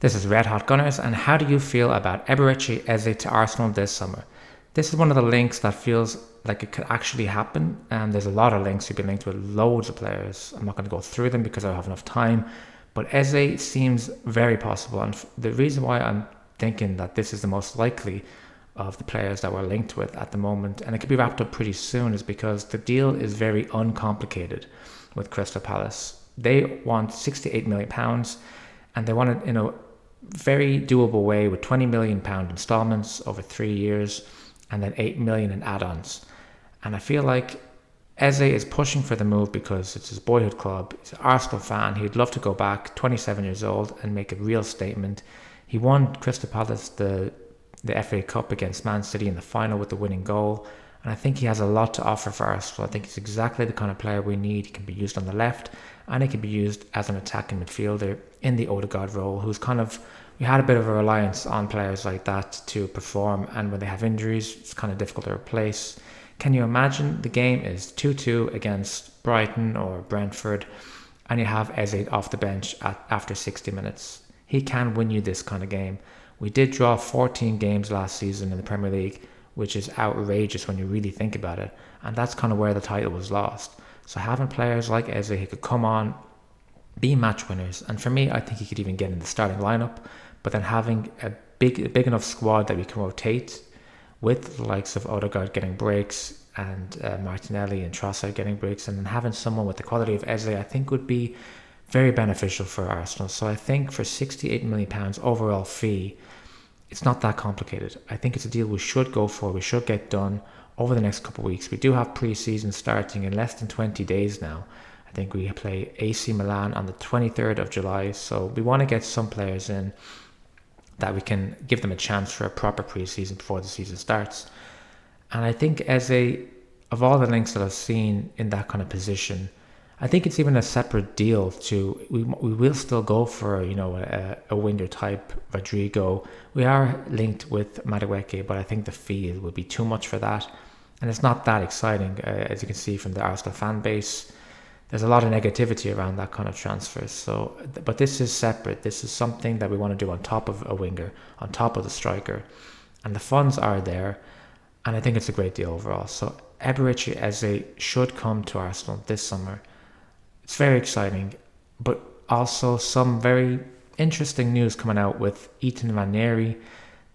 This is Red Hot Gunners, and how do you feel about Eberechi Eze to Arsenal this summer? This is one of the links that feels like it could actually happen, and there's a lot of links who've been linked with loads of players. I'm not going to go through them because I don't have enough time, but Eze seems very possible, and the reason why I'm thinking that this is the most likely of the players that we're linked with at the moment, and it could be wrapped up pretty soon, is because the deal is very uncomplicated with Crystal Palace. They want £68 million, and they want it in a very doable way with £20 million installments over 3 years and then £8 million in add-ons. And I feel like Eze is pushing for the move because it's his boyhood club. He's an Arsenal fan. He'd love to go back, 27 years old, and make a real statement. He won Crystal Palace the FA Cup against Man City in the final with the winning goal. And I think he has a lot to offer for Arsenal. I think he's exactly the kind of player we need. He can be used on the left, and he can be used as an attacking midfielder in the Odegaard role, who's we had a bit of a reliance on players like that to perform, and when they have injuries, it's kind of difficult to replace. Can you imagine the game is 2-2 against Brighton or Brentford, and you have Eze off the bench after 60 minutes? He can win you this kind of game. We did draw 14 games last season in the Premier League, which is outrageous when you really think about it, and that's kind of where the title was lost. So having players like Eze who could come on, be match winners, and for me, I think he could even get in the starting lineup, but then having a big enough squad that we can rotate with the likes of Odegaard getting breaks and Martinelli and Trossard getting breaks, and then having someone with the quality of Eze, I think would be very beneficial for Arsenal. So I think for £68 million overall fee, it's not that complicated. I think it's a deal we should go for. We should get done over the next couple of weeks. We do have pre-season starting in less than 20 days now. I think we play AC Milan on the 23rd of July. So we want to get some players in that we can give them a chance for a proper pre-season before the season starts. And I think Eze, of all the links that I've seen in that kind of position, I think it's even a separate deal to, we will still go for, a winger type Rodrigo. We are linked with Madueke, but I think the fee would be too much for that. And it's not that exciting, as you can see from the Arsenal fan base. There's a lot of negativity around that kind of transfer. So, but this is separate. This is something that we want to do on top of a winger, on top of the striker. And the funds are there. And I think it's a great deal overall. So Eberechi Eze should come to Arsenal this summer. It's very exciting, but also some very interesting news coming out with Ethan Nwaneri.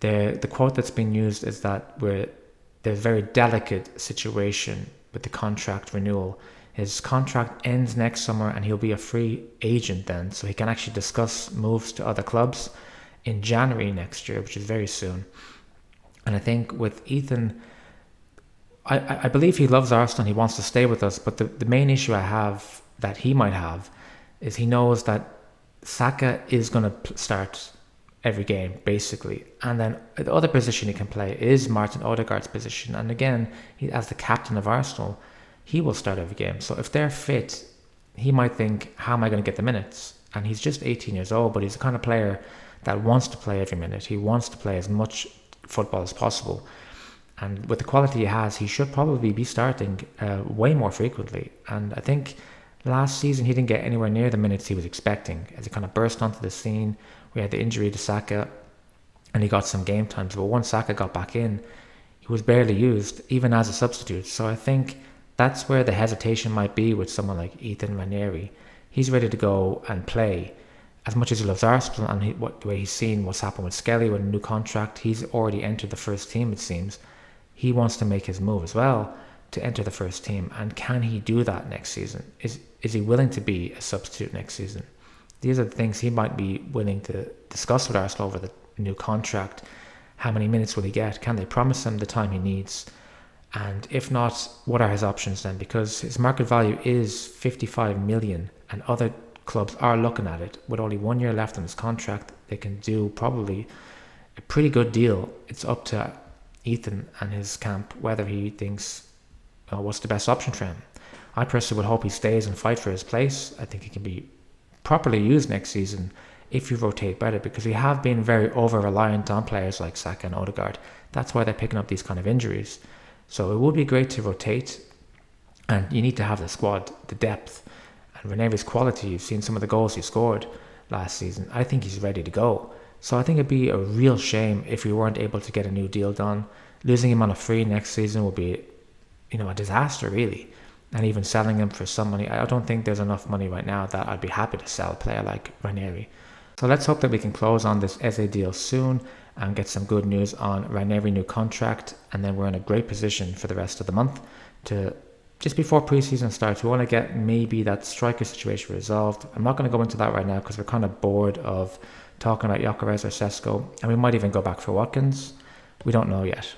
The quote that's been used is that there's a very delicate situation with the contract renewal. His contract ends next summer and he'll be a free agent then, so he can actually discuss moves to other clubs in January next year, which is very soon. And I think with Ethan, I believe he loves Arsenal, he wants to stay with us, but the main issue I have that he might have is he knows that Saka is going to start every game basically, and then the other position he can play is Martin Odegaard's position, and again, he, as the captain of Arsenal, he will start every game. So if they're fit, he might think, how am I going to get the minutes? And he's just 18 years old, but he's the kind of player that wants to play every minute. He wants to play as much football as possible, and with the quality he has, he should probably be starting way more frequently. And I think last season, he didn't get anywhere near the minutes he was expecting as he kind of burst onto the scene. We had the injury to Saka and he got some game times, but once Saka got back in, he was barely used, even as a substitute. So I think that's where the hesitation might be with someone like Ethan Nwaneri. He's ready to go and play as much as he loves Arsenal, and the way he's seen what's happened with Skelly with a new contract. He's already entered the first team, it seems. He wants to make his move as well to enter the first team, and can he do that next season? Is he willing to be a substitute next season? These are the things he might be willing to discuss with Arsenal over the new contract. How many minutes will he get? Can they promise him the time he needs? And if not, what are his options then? Because his market value is 55 million, and other clubs are looking at it. With only 1 year left on his contract, they can do probably a pretty good deal. It's up to Ethan and his camp whether he thinks what's the best option for him. I personally would hope he stays and fight for his place. I think he can be properly used next season if you rotate better, because we have been very over-reliant on players like Saka and Odegaard. That's why they're picking up these kind of injuries. So it would be great to rotate, and you need to have the squad, the depth, and Ranieri's quality. You've seen some of the goals he scored last season. I think he's ready to go. So I think it'd be a real shame if we weren't able to get a new deal done. Losing him on a free next season would be, a disaster, really. And even selling him for some money, I don't think there's enough money right now that I'd be happy to sell a player like Nwaneri. So let's hope that we can close on this Eze deal soon and get some good news on Nwaneri's new contract, and then we're in a great position for the rest of the month to, just before preseason starts, we want to get maybe that striker situation resolved. I'm not going to go into that right now because we're kind of bored of talking about Gyökeres or Sesko, and we might even go back for Watkins. We don't know yet.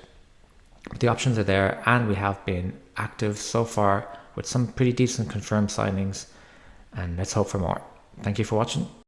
But the options are there, and we have been active so far with some pretty decent confirmed signings, and let's hope for more. Thank you for watching.